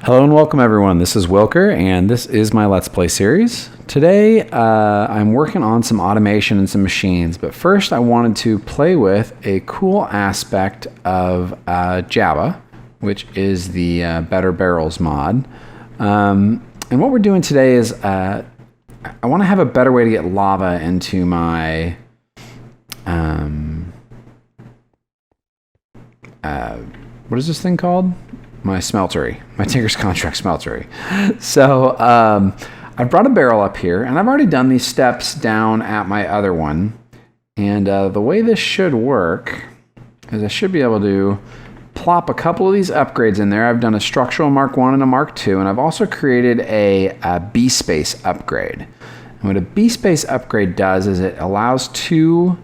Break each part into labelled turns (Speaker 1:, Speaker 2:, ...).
Speaker 1: Hello and welcome everyone, this is Wylker and this is my Let's Play series. Today I'm working on some automation and some machines, but first I wanted to play with a cool aspect of Java, which is the Better Barrels mod. And what we're doing today is I want to have a better way to get lava into my what is this thing called? My smeltery, my Tinker's Contract smeltery. So I've brought a barrel up here, and I've already done these steps down at my other one. And the way this should work is I should be able to plop a couple of these upgrades in there. I've done a structural Mark 1 and a Mark 2, and I've also created a B-Space upgrade. And what a B-Space upgrade does is it allows two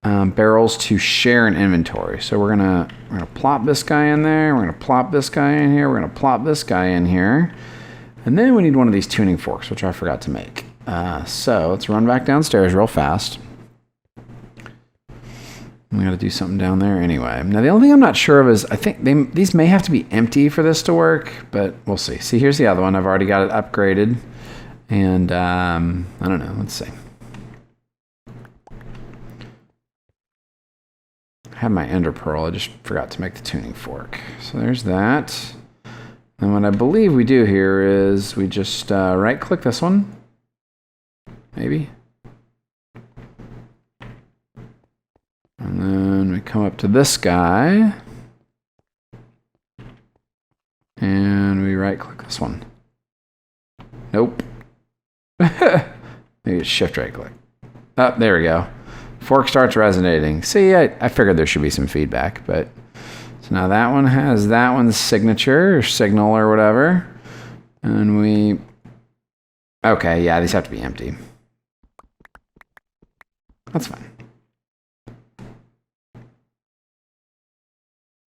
Speaker 1: barrels to share an inventory. So we're gonna plop this guy in there, we're gonna plop this guy in here, we're gonna plop this guy in here, and then we need one of these tuning forks, which I forgot to make. So let's run back downstairs real fast. We gotta do something down there anyway. Now the only thing I'm not sure of is I think these may have to be empty for this to work, but we'll see. See, here's the other one. I've already got it upgraded, and I don't know. Let's see. I have my ender pearl, I just forgot to make the tuning fork. So there's that. And what I believe we do here is we just right click this one. Maybe. And then we come up to this guy. And we right click this one. Nope. Maybe it's shift right click. Oh, there we go. Fork starts resonating. See, I figured there should be some feedback, but so now that one has that one's signature or signal or whatever. And okay, yeah, these have to be empty. That's fine.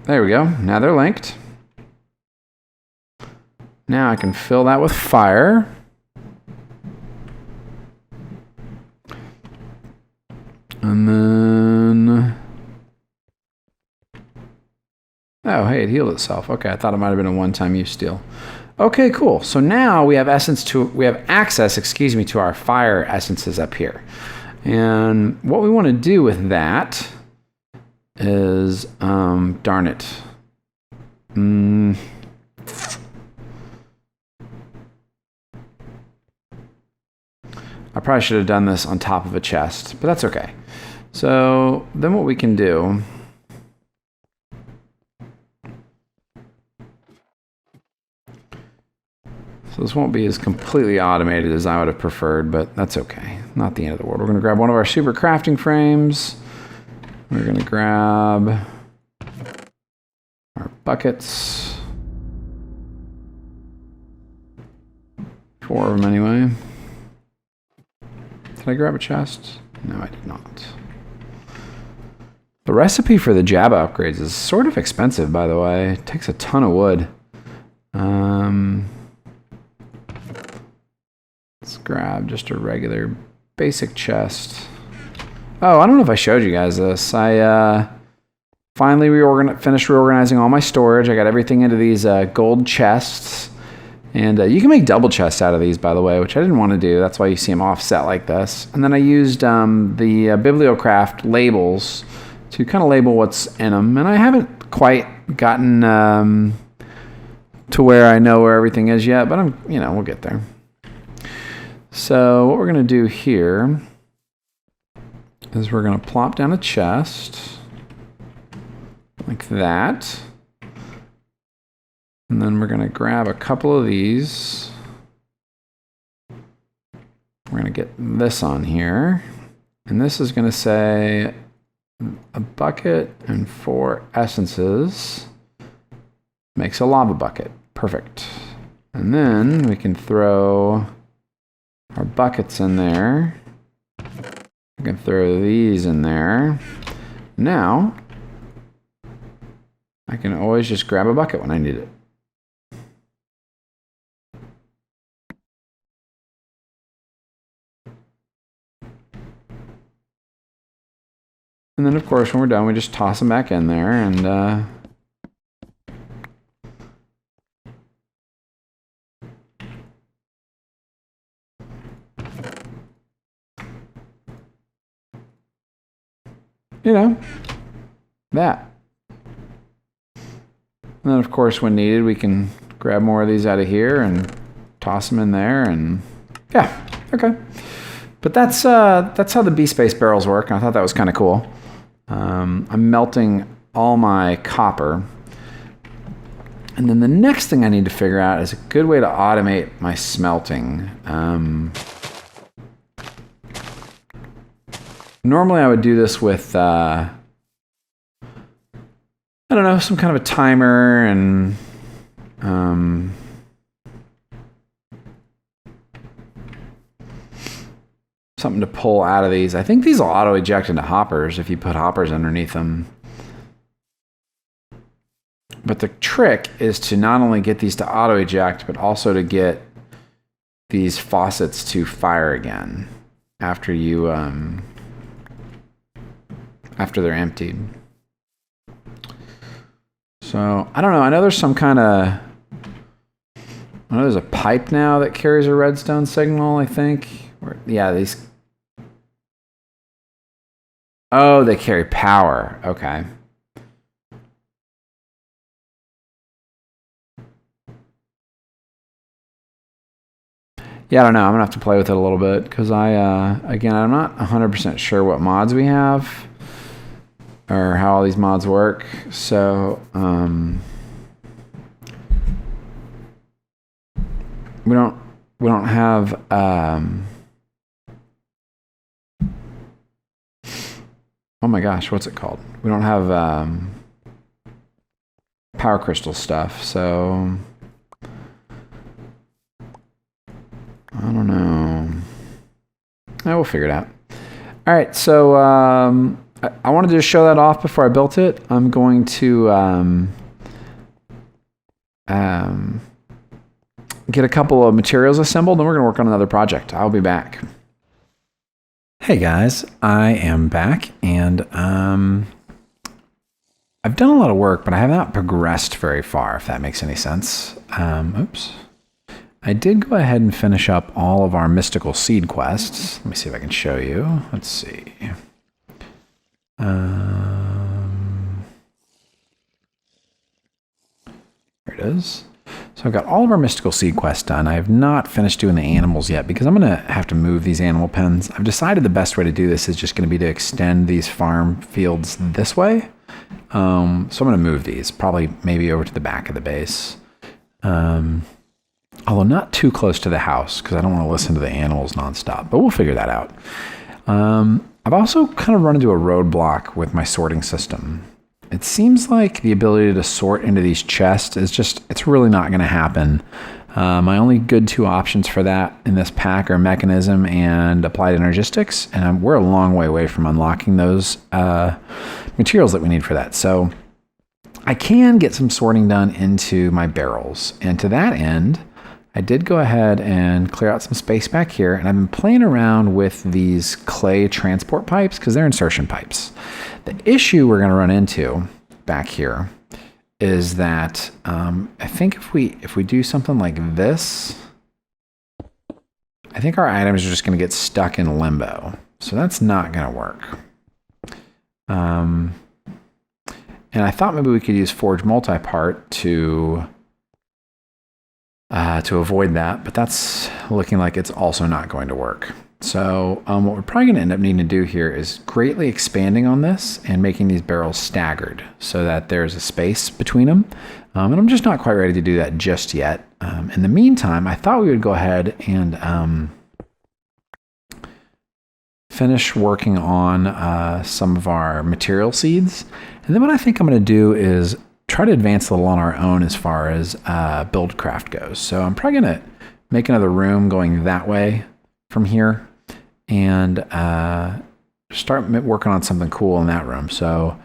Speaker 1: There we go. Now they're linked. Now I can fill that with fire. And then, oh, hey, it healed itself. Okay, I thought it might have been a one-time use deal. Okay, cool. So now we have access, to our fire essences up here. And what we want to do with that is, darn it. I probably should have done this on top of a chest, but that's okay. So then what we can do, so this won't be as completely automated as I would have preferred, but that's okay. Not the end of the world. We're going to grab one of our super crafting frames. We're going to grab our buckets. 4 of them anyway. Did I grab a chest? No, I did not. The recipe for the Java upgrades is sort of expensive, by the way. It takes a ton of wood. Let's grab just a regular basic chest. Oh, I don't know if I showed you guys this. I finally finished reorganizing all my storage. I got everything into these gold chests. And you can make double chests out of these, by the way, which I didn't want to do. That's why you see them offset like this. And then I used the Bibliocraft labels to kind of label what's in them. And I haven't quite gotten to where I know where everything is yet, but we'll get there. So what we're going to do here is we're going to plop down a chest like that. And then we're going to grab a couple of these. We're going to get this on here. And this is going to say a bucket and 4 essences makes a lava bucket. Perfect. And then we can throw our buckets in there. We can throw these in there. Now, I can always just grab a bucket when I need it. And then, of course, when we're done, we just toss them back in there, and you know, that. And then, of course, when needed, we can grab more of these out of here and toss them in there, and yeah, okay. But that's how the B-Space barrels work. I thought that was kind of cool. I'm melting all my copper. And then the next thing I need to figure out is a good way to automate my smelting. Normally I would do this with, I don't know, some kind of a timer and something to pull out of these. I think these will auto-eject into hoppers if you put hoppers underneath them. But the trick is to not only get these to auto-eject, but also to get these faucets to fire again after you after they're emptied. So I don't know. I know there's some kind of, I know there's a pipe now that carries a redstone signal, I think. Yeah, these. Oh, they carry power. Okay. Yeah, I don't know. I'm gonna have to play with it a little bit because again, I'm not 100% sure what mods we have or how all these mods work. So, we don't have oh my gosh, what's it called? We don't have power crystal stuff, so I don't know. We'll figure it out. All right, so I wanted to just show that off before I built it. I'm going to get a couple of materials assembled, and we're going to work on another project. I'll be back. Hey guys, I am back, and I've done a lot of work, but I have not progressed very far, if that makes any sense. Oops. I did go ahead and finish up all of our mystical seed quests. Let me see if I can show you. Let's see. Here it is. So I've got all of our mystical seed quests done. I have not finished doing the animals yet because I'm going to have to move these animal pens. I've decided the best way to do this is just going to be to extend these farm fields this way. So I'm going to move these, probably maybe over to the back of the base. Although not too close to the house because I don't want to listen to the animals nonstop, but we'll figure that out. I've also kind of run into a roadblock with my sorting system. It seems like the ability to sort into these chests is just, it's really not going to happen. My only good two options for that in this pack are mechanism and applied energistics, and we're a long way away from unlocking those materials that we need for that. So I can get some sorting done into my barrels, and to that end, I did go ahead and clear out some space back here, and I've been playing around with these clay transport pipes because they're insertion pipes. The issue we're going to run into back here is that I think if we do something like this, I think our items are just going to get stuck in limbo. So that's not going to work. And I thought maybe we could use Forge Multipart to avoid that, but that's looking like it's also not going to work. So what we're probably going to end up needing to do here is greatly expanding on this and making these barrels staggered so that there's a space between them. And I'm just not quite ready to do that just yet. In the meantime, I thought we would go ahead and finish working on some of our material seeds. And then what I think I'm going to do is try to advance a little on our own as far as buildcraft goes. So I'm probably going to make another room going that way from here and start working on something cool in that room. So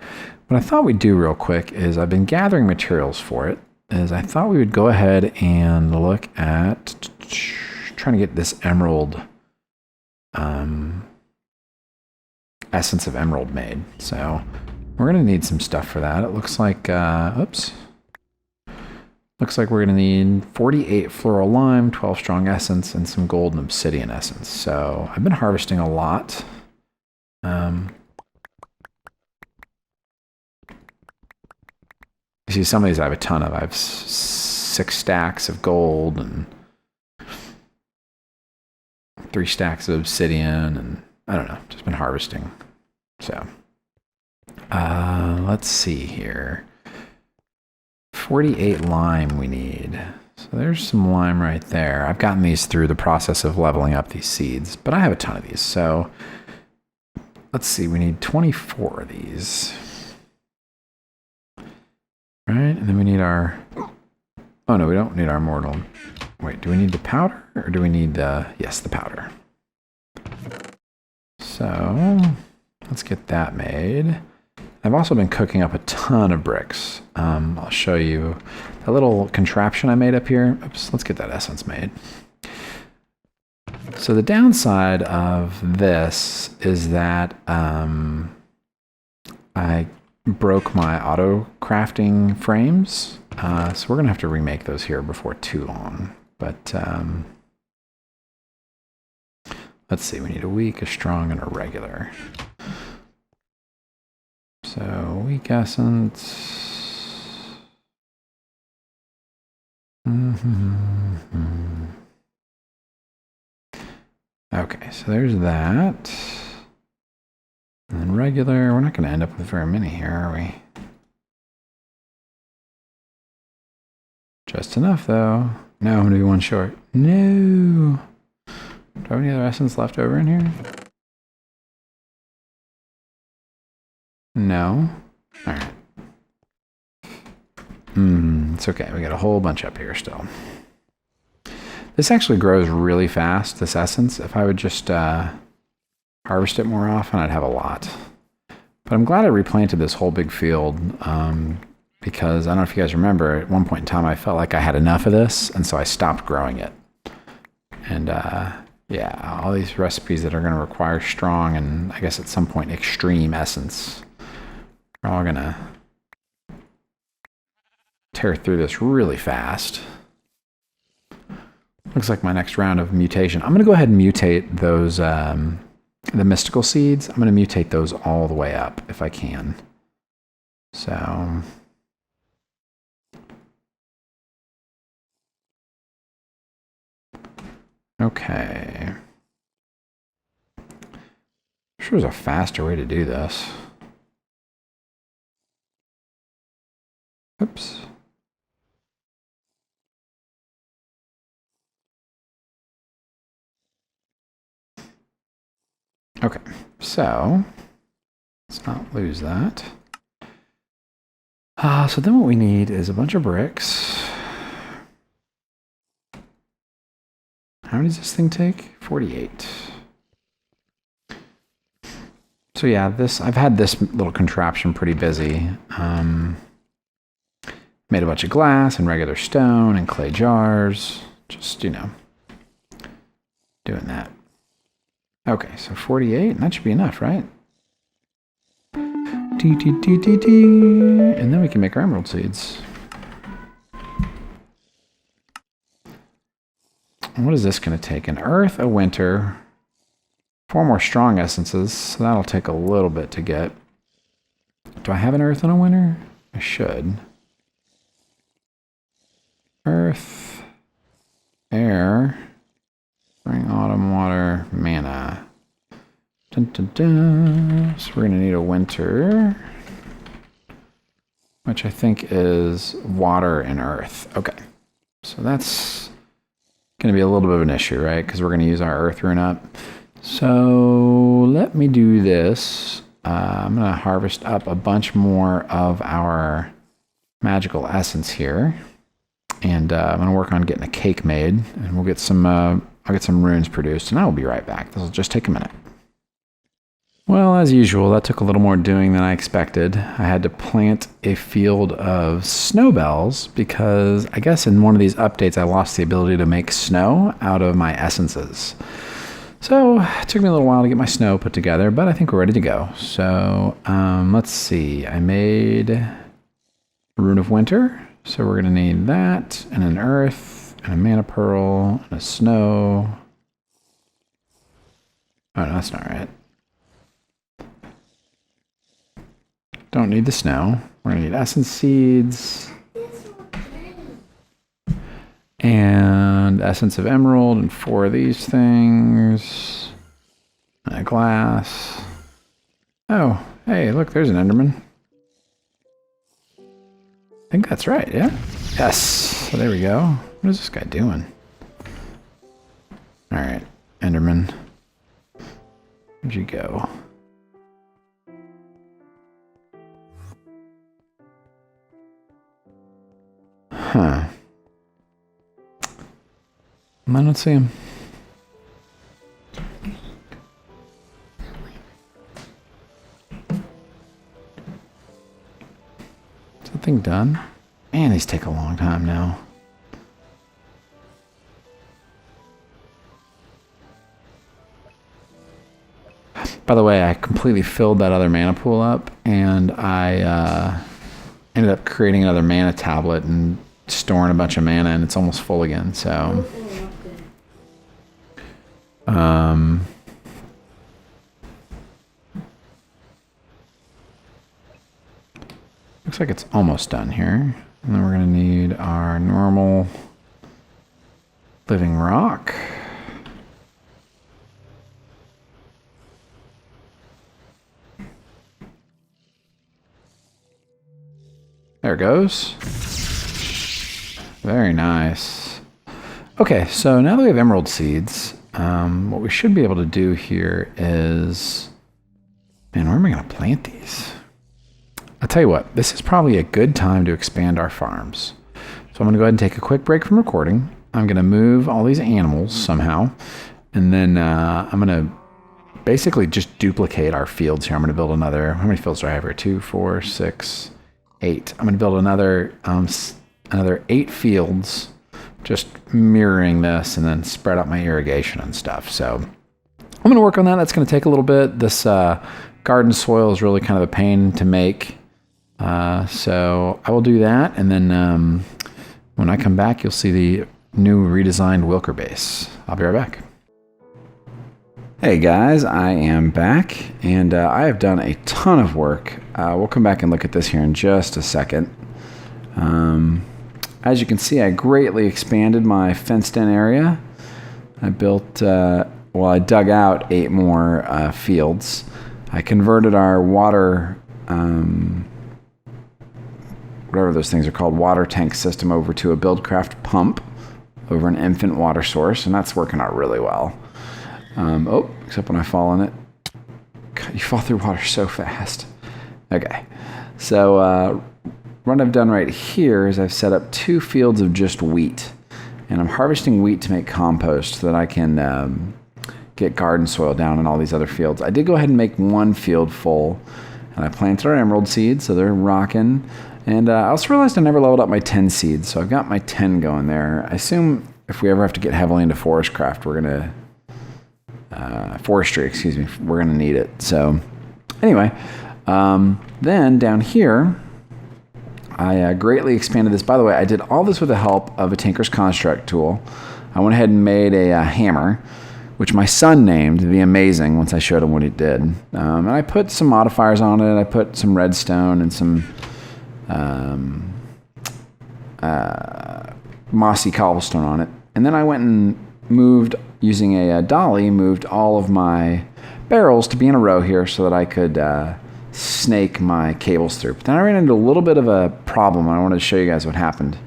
Speaker 1: what I thought we'd do real quick is I've been gathering materials for it, is I thought we would go ahead and look at trying to get this emerald, essence of emerald made. So we're going to need some stuff for that. It looks like, oops. Looks like we're going to need 48 floral lime, 12 strong essence, and some gold and obsidian essence. So I've been harvesting a lot. see some of these I have a ton of. I have 6 stacks of gold and 3 stacks of obsidian, and I don't know, just been harvesting. So, let's see here. 48 lime we need. So there's some lime right there. I've gotten these through the process of leveling up these seeds, but I have a ton of these. So let's see, we need 24 of these. Right, and then we need our, oh no, we don't need our mortal. Wait, do we need the powder or do we need the, yes, the powder. So let's get that made. I've also been cooking up a ton of bricks. I'll show you a little contraption I made up here. Oops, let's get that essence made. So the downside of this is that I broke my auto crafting frames. So we're gonna have to remake those here before too long. But let's see, we need a weak, a strong, and a regular. So weak essence. Okay, so there's that. And then regular, we're not going to end up with very many here, are we? Just enough, though. No, I'm going to be one short. No! Do I have any other essence left over in here? No. All right. It's okay. We got a whole bunch up here still. This actually grows really fast, this essence. If I would just harvest it more often, I'd have a lot. But I'm glad I replanted this whole big field because I don't know if you guys remember, at one point in time, I felt like I had enough of this, and so I stopped growing it. And yeah, all these recipes that are going to require strong and I guess at some point extreme essence are all going to tear through this really fast. Looks like my next round of mutation. I'm going to go ahead and mutate those, the mystical seeds. I'm going to mutate those all the way up if I can. So, okay. I'm sure there's a faster way to do this. Oops. Okay, so let's not lose that. So then what we need is a bunch of bricks. How many does this thing take? 48. So yeah, I've had this little contraption pretty busy. Made a bunch of glass and regular stone and clay jars. Just, you know, doing that. Okay, so 48, and that should be enough, right? And then we can make our emerald seeds. What is this going to take? An earth, a winter, 4 more strong essences, so that'll take a little bit to get. Do I have an earth and a winter? I should. Earth, air, spring, autumn, water, mana. Dun, dun, dun. So we're going to need a winter, which I think is water and earth. Okay, so that's going to be a little bit of an issue, right? Because we're going to use our earth rune up. So let me do this. I'm going to harvest up a bunch more of our magical essence here. And I'm going to work on getting a cake made, and we'll get some, I'll get some runes produced, and I will be right back. This will just take a minute. Well, as usual, that took a little more doing than I expected. I had to plant a field of snowbells because I guess in one of these updates I lost the ability to make snow out of my essences. So it took me a little while to get my snow put together, but I think we're ready to go. So let's see. I made a Rune of Winter. So we're going to need that, and an earth, and a mana pearl, and a snow. Oh, no, that's not right. Don't need the snow. We're going to need essence seeds. And essence of emerald and 4 of these things. And a glass. Oh, hey, look, there's an Enderman. I think that's right, yeah? Yes. So there we go. What is this guy doing? Alright, Enderman. Where'd you go? Huh. I don't see him. Is that thing done? Man, these take a long time now. By the way, I completely filled that other mana pool up, and I ended up creating another mana tablet and storing a bunch of mana, and it's almost full again, so... Looks like it's almost done here. And then we're going to need our normal living rock. There it goes. Very nice. Okay, so now that we have emerald seeds, what we should be able to do here is... Man, where am I going to plant these? I'll tell you what, this is probably a good time to expand our farms. So I'm going to go ahead and take a quick break from recording. I'm going to move all these animals somehow. And then I'm going to basically just duplicate our fields here. I'm going to build another... How many fields do I have here? 2, 4, 6, 8. I'm going to build another 8 fields, just mirroring this, and then spread out my irrigation and stuff. So I'm going to work on that. That's going to take a little bit. This garden soil is really kind of a pain to make. So I will do that, and then when I come back, you'll see the new redesigned Wylker base. I'll be right back. Hey guys, I am back, and I have done a ton of work. We'll come back and look at this here in just a second. As you can see, I greatly expanded my fenced-in area. I built, I dug out 8 more fields. I converted our water, whatever those things are called, water tank system over to a Buildcraft pump over an infant water source, and that's working out really well. Except when I fall in it. God, you fall through water so fast. Okay, so what I've done right here is I've set up 2 fields of just wheat, and I'm harvesting wheat to make compost so that I can get garden soil down in all these other fields. I did go ahead and make 1 field full, and I planted our emerald seeds, so they're rocking. And I also realized I never leveled up my 10 seeds, so I've got my 10 going there. I assume if we ever have to get heavily into forestcraft, we're gonna forestry, excuse me, we're gonna need it. So anyway, then down here, I greatly expanded this. By the way, I did all this with the help of a Tinker's Construct tool. I went ahead and made a hammer, which my son named the Amazing once I showed him what he did. And I put some modifiers on it. I put some redstone and some mossy cobblestone on it. And then I went and moved, using a dolly, moved all of my barrels to be in a row here so that I could snake my cables through. But then I ran into a little bit of a problem. I wanted to show you guys what happened.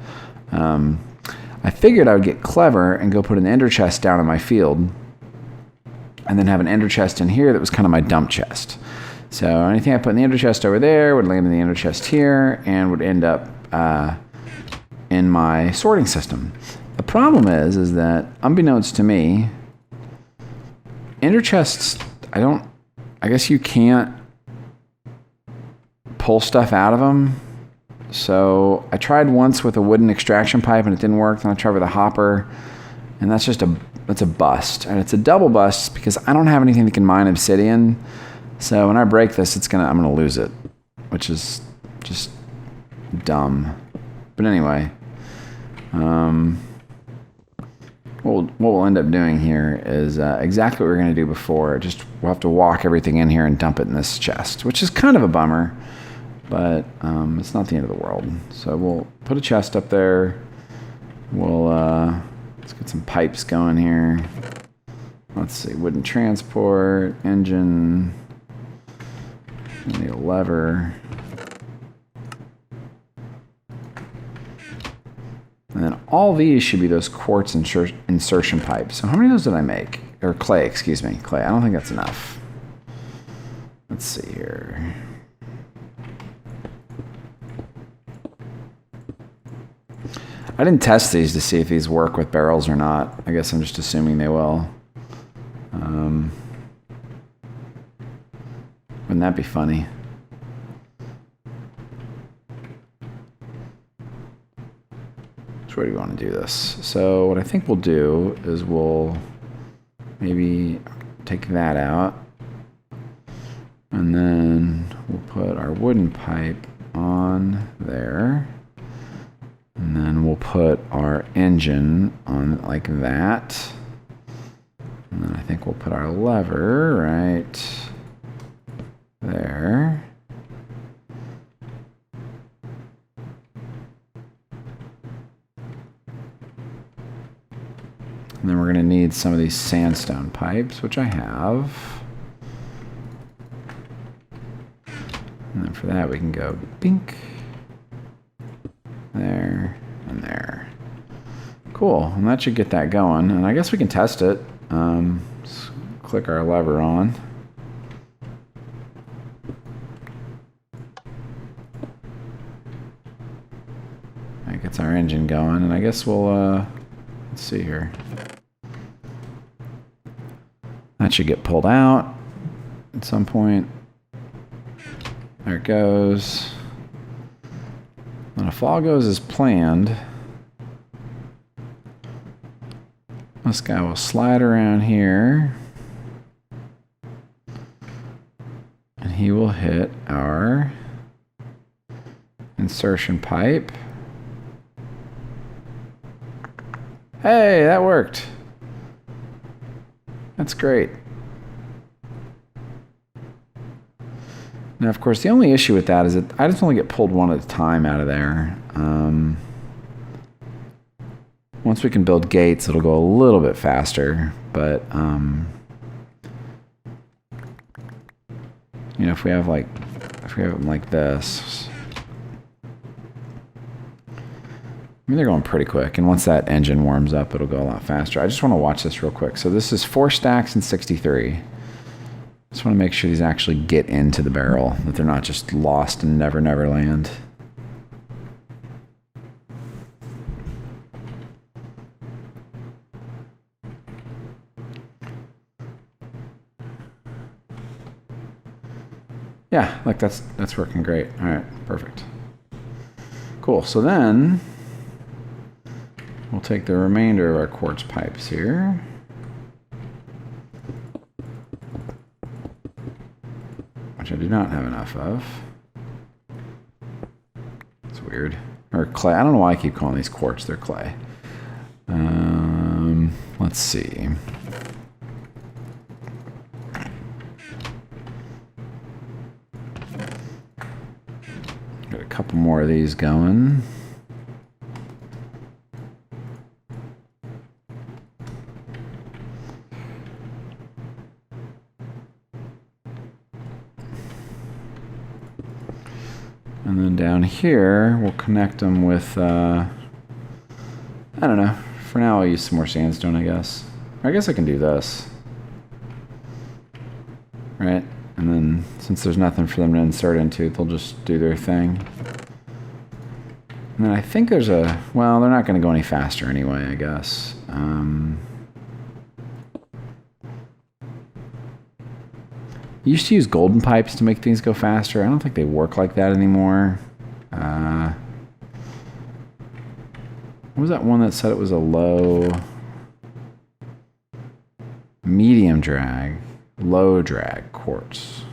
Speaker 1: I figured I would get clever and go put an ender chest down in my field, and then have an ender chest in here that was kind of my dump chest. So anything I put in the ender chest over there would land in the ender chest here and would end up in my sorting system. The problem is that, unbeknownst to me, ender chests, I guess you can't pull stuff out of them. So I tried once with a wooden extraction pipe and it didn't work. Then I tried with a hopper, and that's a bust. And it's a double bust because I don't have anything that can mine obsidian. So when I break this, I'm gonna lose it, which is just dumb. But anyway, what we'll end up doing here is exactly what we were gonna do before. We'll have to walk everything in here and dump it in this chest, which is kind of a bummer. but it's not the end of the world. So we'll put a chest up there. We'll let's get some pipes going here. Let's see, wooden transport, engine, we need a lever. And then all these should be those quartz insertion pipes. So how many of those did I make? Or clay, excuse me, clay. I don't think that's enough. Let's see here. I didn't test these to see if these work with barrels or not. I guess I'm just assuming they will. Wouldn't that be funny? So where do we want to do this? So what I think we'll do is we'll maybe take that out. And then we'll put our wooden pipe on there. And then we'll put our engine on like that. And then I think we'll put our lever right there. And then we're going to need some of these sandstone pipes, which I have. And then for that we can go bink. There and there. Cool, and that should get that going. And I guess we can test it. Let's click our lever on. That gets our engine going, and I guess we'll, let's see here. That should get pulled out at some point. There it goes. And if all goes as planned, this guy will slide around here and he will hit our insertion pipe. Hey, that worked. That's great. Now, of course, the only issue with that is that I just only get pulled one at a time out of there. Once we can build gates, it'll go a little bit faster. But, you know, if we have them like this, I mean, they're going pretty quick. And once that engine warms up, it'll go a lot faster. I just want to watch this real quick. So this is 4 stacks and 63. Just want to make sure these actually get into the barrel, that they're not just lost in Never Never Land. Yeah, like that's working great. All right, perfect. Cool. So then we'll take the remainder of our quartz pipes here. Which I do not have enough of. It's weird. Or clay. I don't know why I keep calling these quartz. They're clay. Let's see. Got a couple more of these going. And then down here, we'll connect them with, I don't know. For now, I'll use some more sandstone, I guess. I guess I can do this. Right? And then, since there's nothing for them to insert into, they'll just do their thing. And then I think there's a, well, they're not going to go any faster anyway, I guess. You used to use golden pipes to make things go faster. I don't think they work like that anymore. What was that one that said it was a low, medium drag, low drag quartz?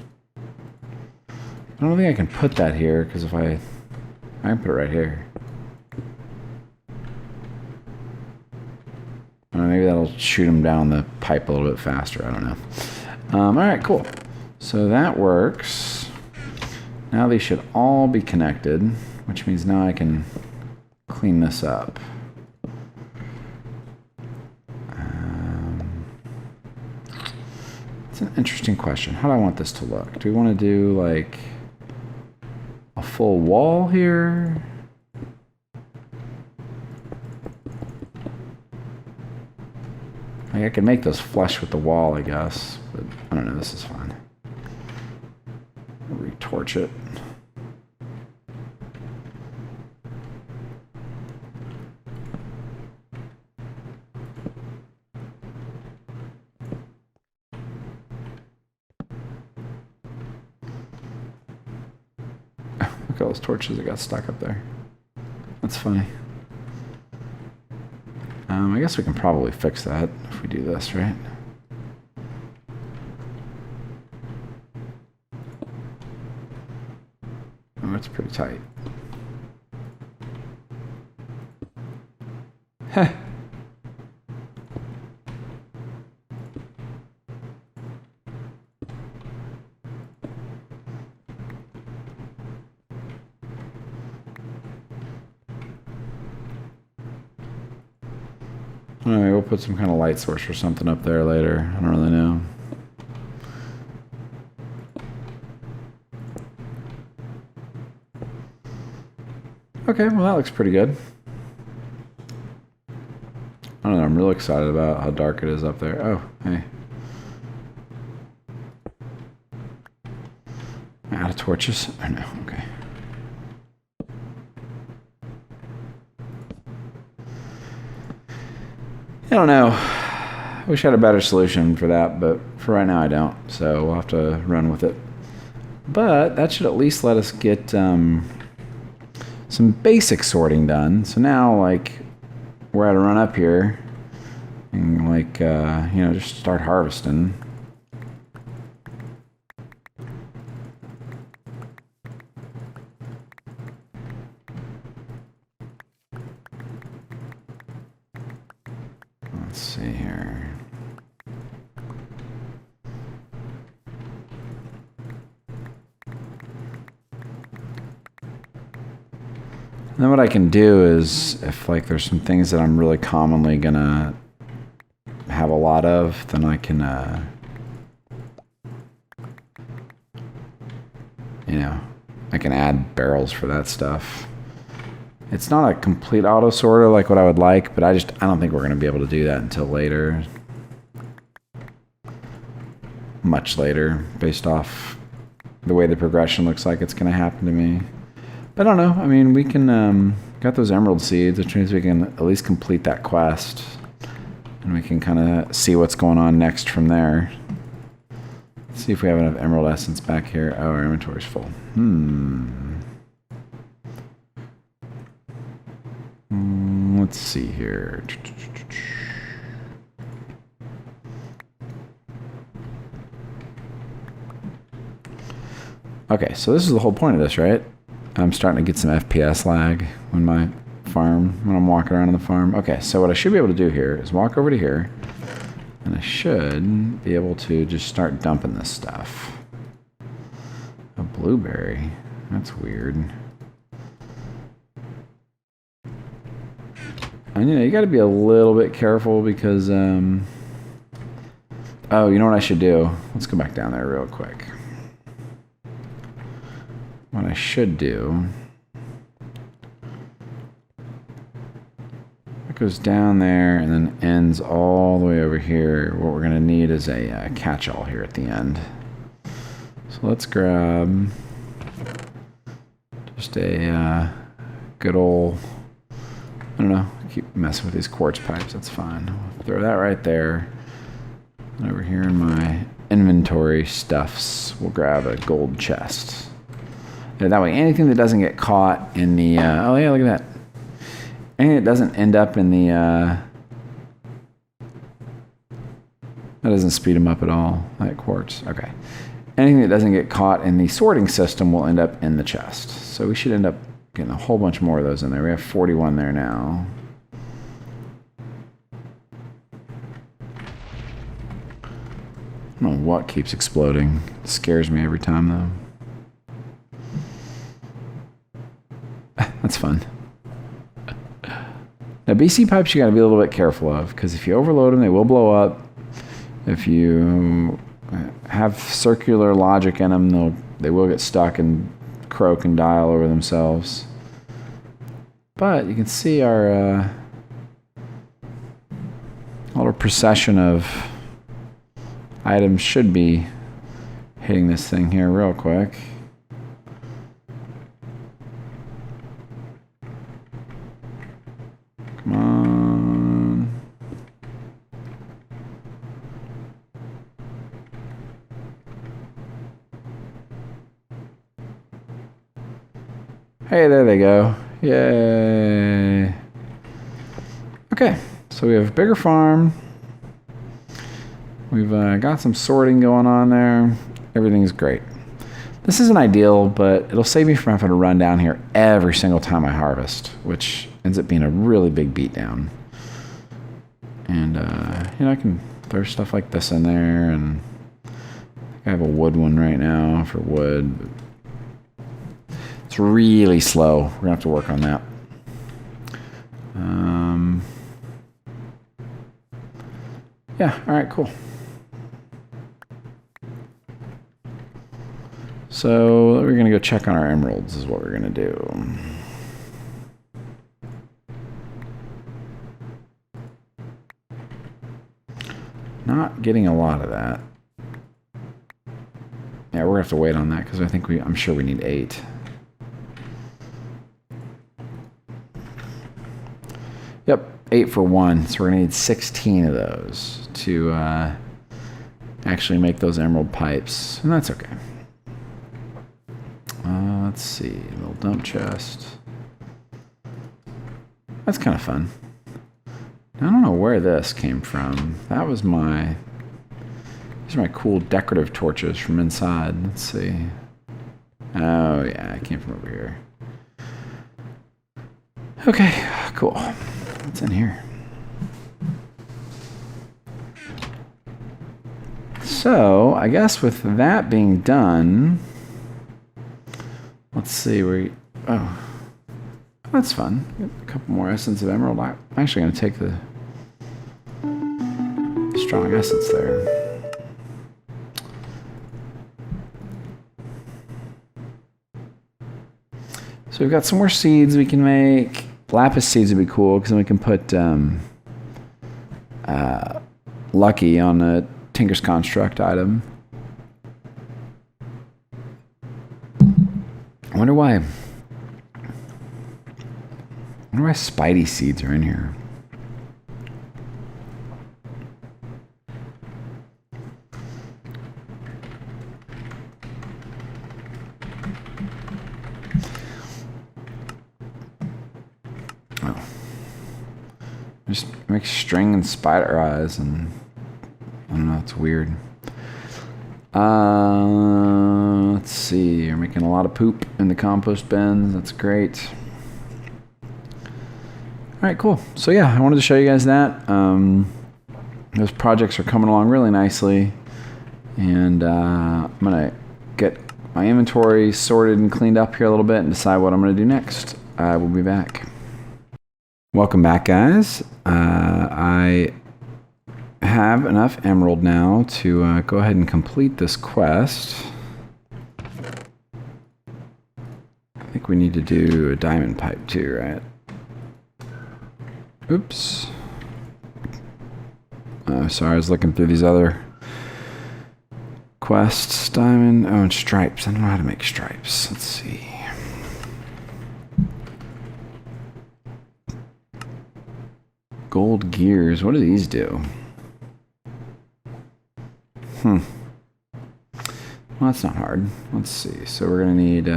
Speaker 1: I don't think I can put that here, because if I can put it right here. Maybe that'll shoot them down the pipe a little bit faster. I don't know. All right, cool. So that works. Now these should all be connected, which means now I can clean this up. It's an interesting question. How do I want this to look? Do we want to do like a full wall here? Like I could make those flush with the wall, I guess, but I don't know, this is fine. I'll retorch it. Look at all those torches that got stuck up there. That's funny. I guess we can probably fix that if we do this, right? Oh, it's pretty tight. Heh. Maybe we'll put some kind of light source or something up there later. I don't really know. Okay, well that looks pretty good. I don't know, I'm really excited about how dark it is up there. Oh, hey. Am I out of torches? Oh no, okay. I don't know. I wish I had a better solution for that, but for right now I don't. So we'll have to run with it. But that should at least let us get some basic sorting done. So now, like, we're at a run up here and, like, you know, just start harvesting. Let's see here. And then what I can do is, if like there's some things that I'm really commonly gonna have a lot of, then I can, you know, I can add barrels for that stuff. It's not a complete auto sorter like what I would like, but I don't think we're going to be able to do that until later. Much later, based off the way the progression looks like it's going to happen to me. But I don't know. I mean, we can, got those emerald seeds, which means we can at least complete that quest. And we can kind of see what's going on next from there. Let's see if we have enough emerald essence back here. Oh, our inventory's full. Let's see here. Okay, so this is the whole point of this, right? I'm starting to get some FPS lag when I'm walking around on the farm. Okay, so what I should be able to do here is walk over to here, and I should be able to just start dumping this stuff. A blueberry. That's weird. And, you know, you got to be a little bit careful because, oh, you know what I should do? Let's go back down there real quick. What I should do, it goes down there and then ends all the way over here. What we're going to need is a catch-all here at the end. So let's grab just a good old, I don't know, keep messing with these quartz pipes, that's fine. I'll throw that right there. And over here in my inventory stuffs, we'll grab a gold chest. Yeah, that way anything that doesn't get caught in the, oh yeah, look at that. Anything that doesn't end up in the, that doesn't speed them up at all, that quartz, okay. Anything that doesn't get caught in the sorting system will end up in the chest. So we should end up getting a whole bunch more of those in there. We have 41 there now. I don't know what keeps exploding. It scares me every time though. That's fun. Now, BC pipes you got to be a little bit careful of, because if you overload them, they will blow up. If you have circular logic in them, they will get stuck and croak and die all over themselves. But you can see our little procession of items should be hitting this thing here real quick. Come on. Hey, there they go. Yay. Okay, so we have a bigger farm. We've got some sorting going on there. Everything's great. This isn't ideal, but it'll save me from having to run down here every single time I harvest, which ends up being a really big beatdown. And, you know, I can throw stuff like this in there, and I have a wood one right now for wood. It's really slow. We're gonna have to work on that. Yeah, all right, cool. So we're gonna go check on our emeralds is what we're gonna do. Not getting a lot of that. Yeah, we're gonna have to wait on that because I think I'm sure we need 8. Yep, 8 for 1. So we're gonna need 16 of those to actually make those emerald pipes, and that's okay. Let's see, a little dump chest. That's kind of fun. I don't know where this came from. That was these are my cool decorative torches from inside. Let's see. Oh yeah, it came from over here. Okay, cool. What's in here? So, I guess with that being done, let's see, oh, that's fun. Get a couple more essence of emerald. I'm actually going to take the strong essence there. So we've got some more seeds we can make. Lapis seeds would be cool because then we can put Lucky on a Tinker's Construct item. I wonder why Spidey seeds are in here. Oh. Just make string and spider eyes, and I don't know, it's weird. Let's see, you're making a lot of poop in the compost bins. That's great. All right, cool. So yeah, I wanted to show you guys that. Those projects are coming along really nicely, and I'm gonna get my inventory sorted and cleaned up here a little bit and decide what I'm gonna do next. I will be back. Welcome back, guys. I have enough emerald now to go ahead and complete this quest. I think we need to do a diamond pipe too, right? Oops. Oh, sorry, I was looking through these other quests. Diamond, oh, and stripes. I don't know how to make stripes. Let's see. Gold gears, what do these do? Well, that's not hard. Let's see. So we're gonna need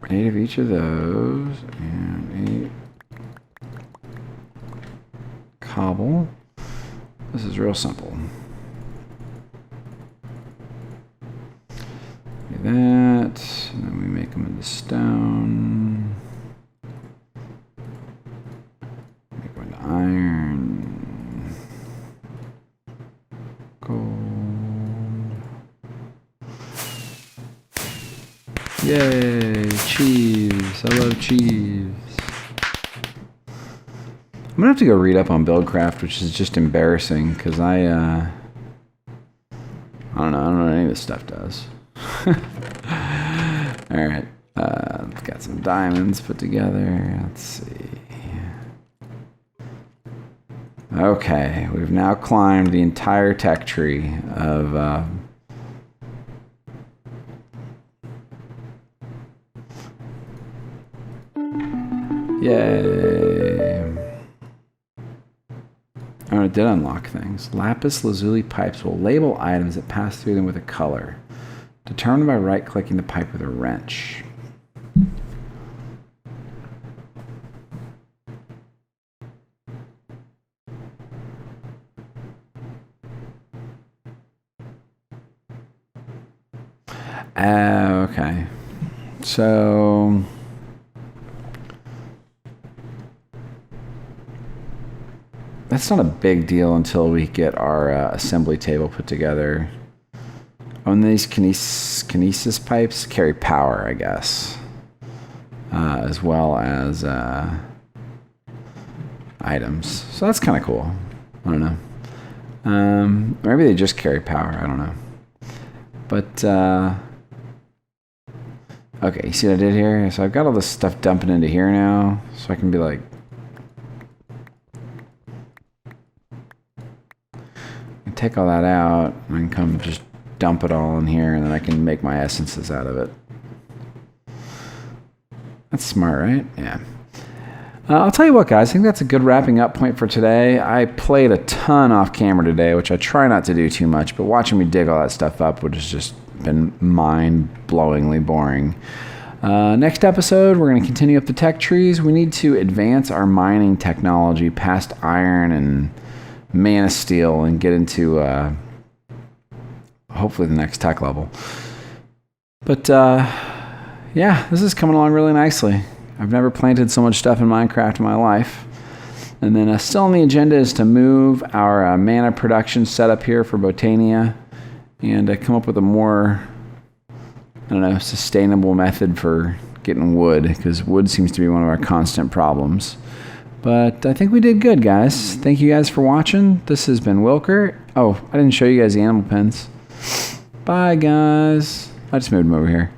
Speaker 1: 8 of each of those, and 8 cobble. This is real simple. Do that, and then we make them into stone. Make them into iron. Gold. Yay, cheese. I love cheese. I'm gonna have to go read up on Buildcraft, which is just embarrassing because I don't know what any of this stuff does. All right, got some diamonds put together. Let's see. Okay, we've now climbed the entire tech tree of yay. Oh, it did unlock things. Lapis lazuli pipes will label items that pass through them with a color, determined by right-clicking the pipe with a wrench. Okay. So that's not a big deal until we get our assembly table put together. Oh, and these kinesis pipes carry power, I guess, as well as items. So that's kind of cool. I don't know. Maybe they just carry power. I don't know. But okay, you see what I did here? So I've got all this stuff dumping into here now, so I can be like, take all that out, and I can come just dump it all in here, and then I can make my essences out of it. That's smart, right? Yeah. I'll tell you what, guys, I think that's a good wrapping up point for today. I played a ton off camera today, which I try not to do too much, but watching me dig all that stuff up would have just been mind-blowingly boring. Next episode, we're going to continue up the tech trees. We need to advance our mining technology past iron and man of steel and get into hopefully the next tech level. But yeah, this is coming along really nicely. I've never planted so much stuff in Minecraft in my life. And then still on the agenda is to move our mana production setup here for Botania and come up with a more, I don't know, sustainable method for getting wood, because wood seems to be one of our constant problems. But I think we did good, guys. Thank you guys for watching. This has been Wylker. Oh, I didn't show you guys the animal pens. Bye, guys. I just moved them over here.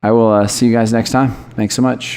Speaker 1: I will see you guys next time. Thanks so much.